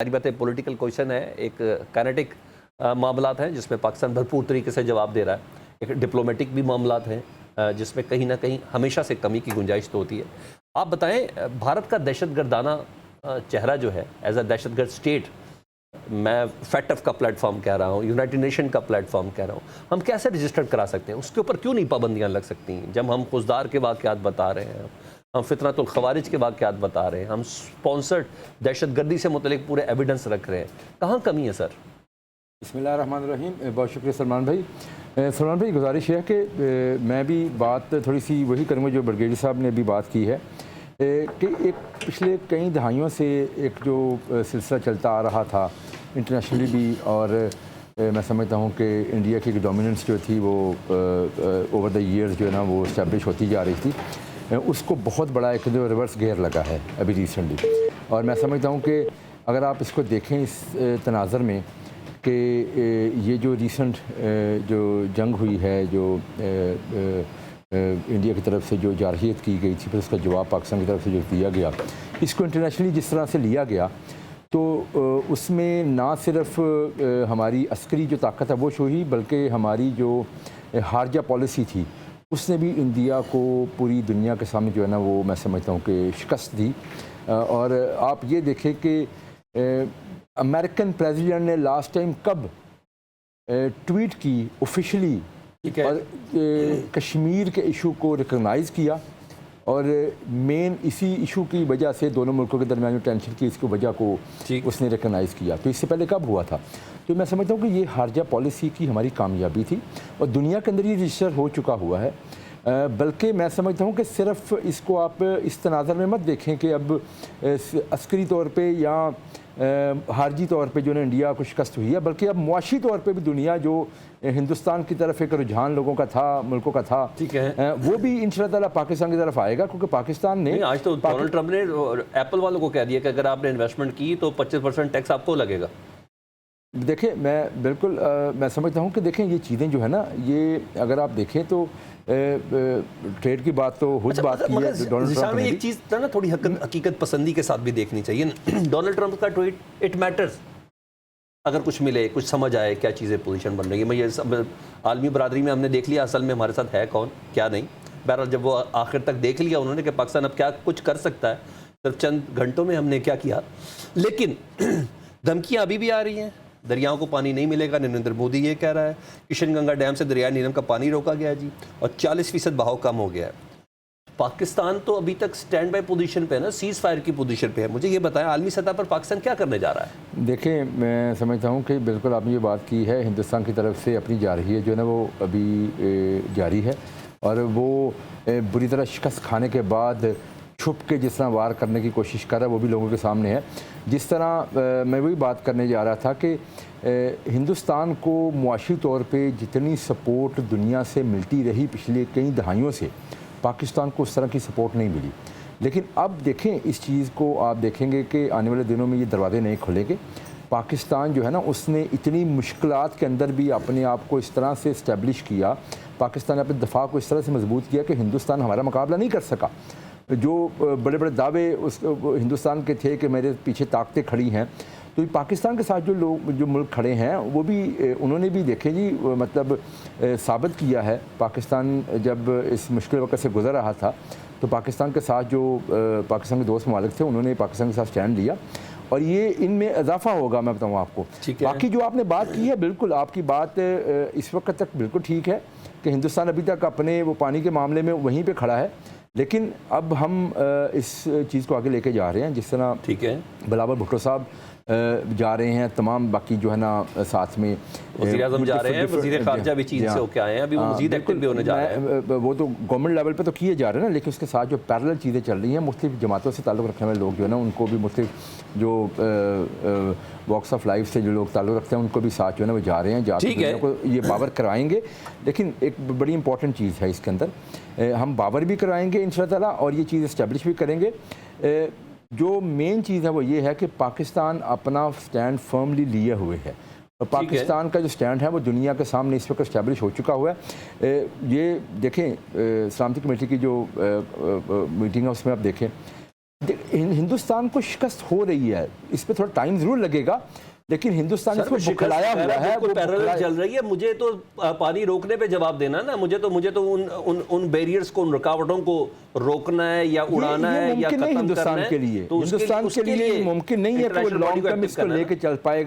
सारी बातें political question है, एक काइनेटिक मामलात हैं जिसमें पाकिस्तान भरपूर तरीके से जवाब दे रहा है, एक डिप्लोमेटिक भी मामलात हैं जिसमें कहीं ना कहीं हमेशा से कमी की गुंजाइश तो होती है। आप बताएं, भारत का दहशतगर्दाना चेहरा जो है एज अ दहशतगर्द स्टेट, मैं फैटफ का प्लेटफॉर्म कह रहा हूँ, यूनाइटेड नेशन का प्लेटफॉर्म कह रहा हूँ, हम कैसे रजिस्टर करा सकते हैं? उसके ऊपर क्यों नहीं पाबंदियाँ लग सकती हैं? जब हम खुजदार के वाक़यात बता रहे हैं, हम फितरतुल खवारिज के वाक़यात बता रहे हैं, हम स्पॉन्सर्ड दहशतगर्दी से मुतल्लिक पूरे एविडेंस रख रहे हैं, कहाँ कमी है सर? बिस्मिल्लाहिर्रहमानिर्रहीम। बहुत शुक्रिया सलमान भाई। सलमान भाई, गुजारिश है कि मैं भी बात थोड़ी सी वही करूँगा जो ब्रिगेडियर साहब ने अभी बात की है कि एक पिछले कई दहाइयों से एक जो सिलसिला चलता आ रहा था इंटरनेशनली भी, और मैं समझता हूँ कि इंडिया की डोमिनेंस जो थी वो ओवर द ईयर्स जो है ना वो इस्टेब्लिश होती जा रही थी, उसको बहुत बड़ा एक जो रिवर्स गेयर लगा है अभी रिसेंटली। और मैं समझता हूँ कि अगर आप इसको देखें इस तनाज़र में कि ये जो रिसेंट जो जंग हुई है, जो इंडिया की तरफ से जो जारहियत की गई थी, फिर उसका जवाब पाकिस्तान की तरफ से जो दिया गया, इसको इंटरनेशनली जिस तरह से लिया गया, तो उसमें ना सिर्फ हमारी अस्करी जो ताकत है वो शो हुई, बल्कि हमारी जो हारजा पॉलिसी थी उसने भी इंडिया को पूरी दुनिया के सामने जो है ना वो मैं समझता हूँ कि शिकस्त दी। और आप ये देखें कि अमेरिकन प्रेसिडेंट ने लास्ट टाइम कब ट्वीट की ऑफिशियली और कश्मीर के इशू को रिकॉग्नाइज़ किया, और मेन इसी इशू की वजह से दोनों मुल्कों के दरमियान जो टेंशन की इसकी वजह को उसने रिकॉग्नाइज़ किया। तो इससे पहले कब हुआ था? तो मैं समझता हूँ कि ये हारजा पॉलिसी की हमारी कामयाबी थी और दुनिया के अंदर ये रजिस्टर हो चुका हुआ है। बल्कि मैं समझता हूँ कि सिर्फ इसको आप इस तनाज़र में मत देखें कि अब अस्करी तौर पे या हारजी तौर पे जो है इंडिया को शिकस्त हुई है, बल्कि अब मुआशी तौर पे भी दुनिया जो हिंदुस्तान की तरफ एक रुझान लोगों का था, मुल्कों का था, ठीक है, वो भी इंशाअल्लाह ताला पाकिस्तान की तरफ आएगा, क्योंकि पाकिस्तान ने आज तो डोनाल्ड ट्रंप ने एप्पल वालों को कह दिया कि अगर आपने इन्वेस्टमेंट की तो 25% टैक्स आपको लगेगा। देखें, मैं बिल्कुल मैं समझता हूँ कि देखें ये चीज़ें जो है ना, ये अगर आप देखें तो ट्रेड की बात तो खुद बात की है डोनाल्ड ट्रंप ने। एक चीज़ ना थोड़ी हकीकत पसंदी के साथ भी देखनी चाहिए। डोनाल्ड ट्रंप का ट्वीट इट मैटर्स, अगर कुछ मिले, कुछ समझ आए क्या चीज़ें पोजीशन बन रही है। मैं ये सब आलमी बरादरी में हमने देख लिया असल में हमारे साथ है कौन क्या नहीं। बहरहाल जब वो आखिर तक देख लिया उन्होंने कि पाकिस्तान अब क्या कुछ कर सकता है, सिर्फ चंद घंटों में हमने क्या किया। लेकिन धमकियाँ अभी भी आ रही हैं, दरियाओं को पानी नहीं मिलेगा। नरेंद्र मोदी ये कह रहा है, किशन गंगा डैम से दरिया नीलम का पानी रोका गया जी, और 40% बहाव कम हो गया है। पाकिस्तान तो अभी तक स्टैंड बाय पोजीशन पे है ना, सीज फायर की पोजीशन पे है। मुझे ये बताएं, आलमी सतह पर पाकिस्तान क्या करने जा रहा है? देखें, मैं समझता हूँ कि बिल्कुल आपने ये बात की है, हिंदुस्तान की तरफ से अपनी जारहियत जो है ना वो अभी जारी है, और वो बुरी तरह शिकस्त खाने के बाद छुप के जिस तरह वार करने की कोशिश कर रहा है वो भी लोगों के सामने है। जिस तरह मैं वही बात करने जा रहा था कि हिंदुस्तान को मुआशी तौर पे जितनी सपोर्ट दुनिया से मिलती रही पिछले कई दहाइयों से, पाकिस्तान को उस तरह की सपोर्ट नहीं मिली। लेकिन अब देखें इस चीज़ को, आप देखेंगे कि आने वाले दिनों में ये दरवाजे नहीं खुलेंगे। पाकिस्तान जो है ना उसने इतनी मुश्किलात के अंदर भी अपने आप को इस तरह से इस्टेब्लिश किया, पाकिस्तान ने अपने दफा को इस तरह से मजबूत किया कि हिंदुस्तान हमारा मुकाबला नहीं कर सका। जो बड़े बड़े दावे उस हिंदुस्तान के थे कि मेरे पीछे ताकतें खड़ी हैं, तो पाकिस्तान के साथ जो लोग जो मुल्क खड़े हैं वो भी उन्होंने भी देखे जी मतलब साबित किया है। पाकिस्तान जब इस मुश्किल वक्त से गुजर रहा था तो पाकिस्तान के साथ जो पाकिस्तान के दोस्त ममालिक थे उन्होंने पाकिस्तान के साथ स्टैंड लिया, और ये इनमें इजाफा होगा। मैं बताऊँ आपको, बाकी जो आपने बात की है, बिल्कुल आपकी बात इस वक्त तक बिल्कुल ठीक है कि हिंदुस्तान अभी तक अपने वो पानी के मामले में वहीं पर खड़ा है। लेकिन अब हम इस चीज़ को आगे लेके जा रहे हैं, जिस तरह ठीक है बिलावल भुट्टो साहब जा रहे हैं, तमाम बाकी जो है ना साथ में वज़ीर आज़म जा रहे हैं, वज़ीर ख़ारजा भी चीन से होके आए हैं, अभी वो मज़ीद एक्टिव भी होने जा रहे हैं। वो तो गवर्नमेंट लेवल पे तो किए जा रहे हैं ना, लेकिन उसके साथ जो पैरेलल चीज़ें चल रही हैं, मुख्तलिफ जमातों से ताल्लुक़ रखने वाले लोग जो है ना उनको भी मुख्तलिफ जो वॉक्स ऑफ लाइफ से जो लोग ताल्लुक़ रखते हैं उनको भी साथ जो है ना वो जा रहे हैं, जाकर को ये बावर कराएंगे। लेकिन एक बड़ी इंपॉर्टेंट चीज़ है इसके अंदर, हम बावर भी कराएंगे इंशाअल्लाह ताला और ये चीज़ इस्टेब्लिश भी करेंगे। जो मेन चीज़ है वो ये है कि पाकिस्तान अपना स्टैंड फर्मली लिए हुए है, और पाकिस्तान का जो स्टैंड है वो दुनिया के सामने इस वक्त इस्टेब्लिश हो चुका हुआ है। ये देखें, सलामती कमेटी की जो मीटिंग है उसमें आप देखें ہندوستان کو شکست ہو رہی ہے، اس پہ تھوڑا ٹائم ضرور لگے گا، لیکن ہندوستان اس کو بکھلایا ہوا ہے، وہ پیرالل چل رہی ہے. مجھے تو پانی روکنے پہ جواب دینا نا، مجھے تو ان بیریئرز کو، ان رکاوٹوں کو روکنا ہے یا اڑانا ہے یا ممکن نہیں ختم ہندوستان کرنا ہے. کے لیے، تو ہندوستان کے لیے ممکن نہیں ہے کہ وہ لانگ ٹرم اس کو لے کے چل پائے گا.